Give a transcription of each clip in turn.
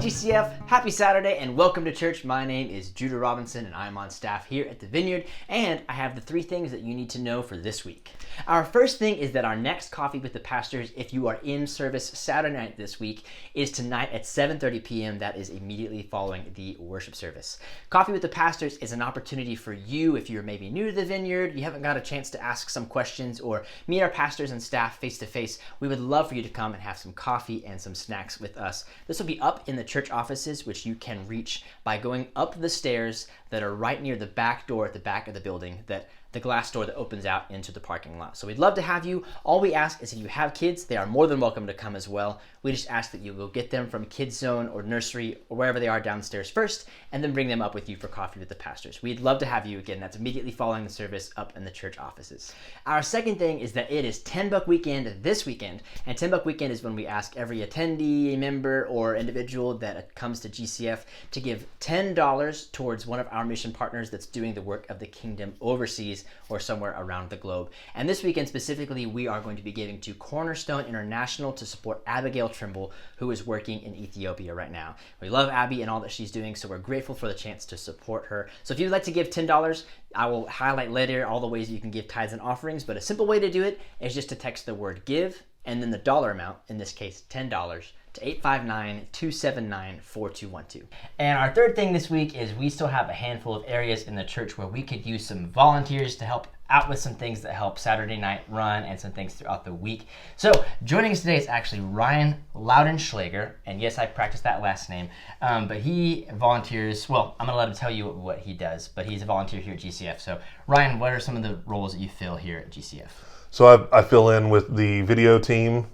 GCF, happy Saturday and welcome to church. My name is Judah Robinson and I'm on staff here at the Vineyard, and I have the 3 things that you need to know for this week. Our first thing is that our next Coffee with the Pastors, if you are in service Saturday night this week, is tonight at 7:30 p.m. That is immediately following the worship service. Coffee with the Pastors is an opportunity for you if you're maybe new to the Vineyard, you haven't got a chance to ask some questions or meet our pastors and staff face to face. We would love for you to come and have some coffee and some snacks with us. This will be up in the church offices, which you can reach by going up the stairs that are right near the back door at the back of the building, the glass door that opens out into the parking lot. So we'd love to have you. All we ask is if you have kids, they are more than welcome to come as well. We just ask that you go get them from Kids Zone or nursery or wherever they are downstairs first, and then bring them up with you for Coffee with the Pastors. We'd love to have you again. That's immediately following the service up in the church offices. Our second thing is that it is $10 weekend this weekend, and $10 weekend is when we ask every attendee, member, or individual that comes to GCF to give $10 towards one of our mission partners that's doing the work of the kingdom overseas or somewhere around the globe. And this weekend specifically, we are going to be giving to Cornerstone International to support Abigail Trimble, who is working in Ethiopia right now. We love Abby and all that she's doing, so we're grateful for the chance to support her. So if you'd like to give $10, I will highlight later all the ways you can give tithes and offerings, but a simple way to do it is just to text the word give and then the dollar amount, in this case $10, to 859-279-4212. And our third thing this week is we still have a handful of areas in the church where we could use some volunteers to help out with some things that help Saturday night run and some things throughout the week. So joining us today is actually Ryan Loudenschlager, and yes, I practiced that last name, but he volunteers, well, I'm gonna let him tell you what he does, but he's a volunteer here at GCF. So Ryan, what are some of the roles that you fill here at GCF? So I fill in with the video team,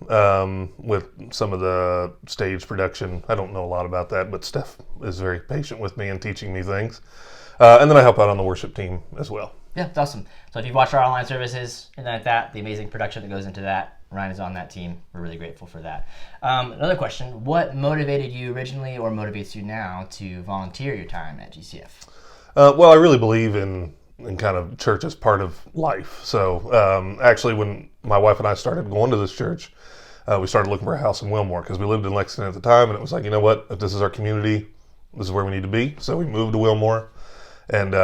with some of the stage production. I don't know a lot about that, but Steph is very patient with me and teaching me things. And then I help out on the worship team as well. Yeah, that's awesome. So if you've watched our online services and like that, the amazing production that goes into that, Ryan is on that team. We're really grateful for that. Another question, what motivated you originally or motivates you now to volunteer your time at GCF? Well, I really believe in kind of church as part of life. So actually when my wife and I started going to this church, we started looking for a house in Wilmore because we lived in Lexington at the time, and it was like, you know what, if this is our community, this is where we need to be. So we moved to Wilmore, and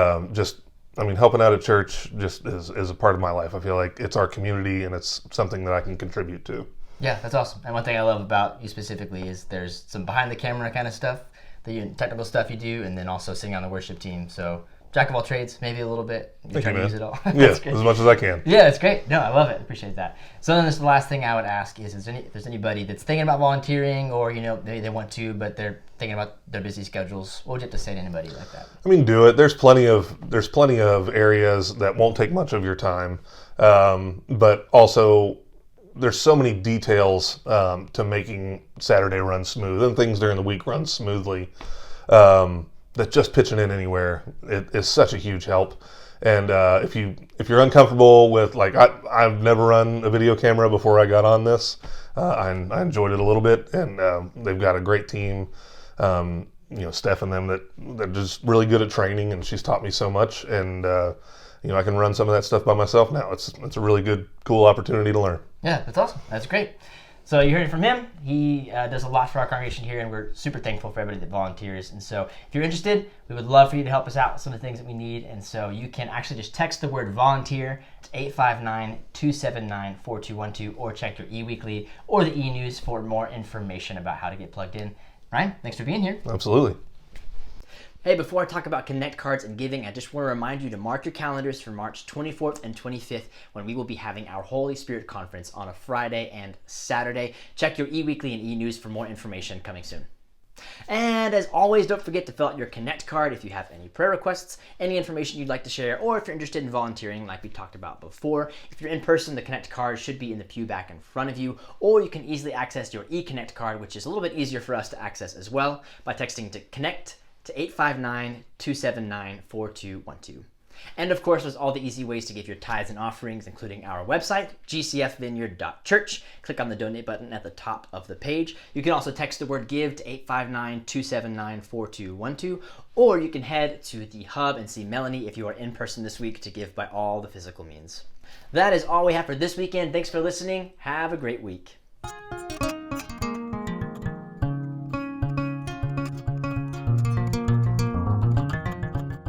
helping out at church just is a part of my life. I feel like it's our community and it's something that I can contribute to. Yeah, that's awesome. And one thing I love about you specifically is there's some behind the camera kind of stuff, the technical stuff you do, and then also sitting on the worship team. So jack of all trades, maybe a little bit. You try to use it all. Yes, as much as I can. Yeah, it's great. No, I love it. Appreciate that. So then this is the last thing I would ask is if there's anybody that's thinking about volunteering, or maybe they want to, but they're thinking about their busy schedules, what would you have to say to anybody like that? I mean, do it. There's plenty of areas that won't take much of your time, but also there's so many details to making Saturday run smooth and things during the week run smoothly. That just pitching in anywhere is such a huge help. And if you're uncomfortable with, like, I've never run a video camera before I got on this. I enjoyed it a little bit, and they've got a great team. Steph and them that are just really good at training, and she's taught me so much. And I can run some of that stuff by myself now. It's a really good, cool opportunity to learn. Yeah, that's awesome. That's great. So you heard it from him. He does a lot for our congregation here, and we're super thankful for everybody that volunteers. And so if you're interested, we would love for you to help us out with some of the things that we need. And so you can actually just text the word volunteer to 859-279-4212, or check your eWeekly or the eNews for more information about how to get plugged in. Ryan, thanks for being here. Absolutely. Hey, before I talk about Connect cards and giving, I just want to remind you to mark your calendars for March 24th and 25th when we will be having our Holy Spirit Conference on a Friday and Saturday. Check your eWeekly and eNews for more information coming soon. And as always, don't forget to fill out your Connect card if you have any prayer requests, any information you'd like to share, or if you're interested in volunteering like we talked about before. If you're in person, the Connect card should be in the pew back in front of you, or you can easily access your eConnect card, which is a little bit easier for us to access as well, by texting to Connect to 859-279-4212. And of course, there's all the easy ways to give your tithes and offerings, including our website, gcfvineyard.church. Click on the donate button at the top of the page. You can also text the word give to 859-279-4212, or you can head to the hub and see Melanie if you are in person this week to give by all the physical means. That is all we have for this weekend. Thanks for listening. Have a great week.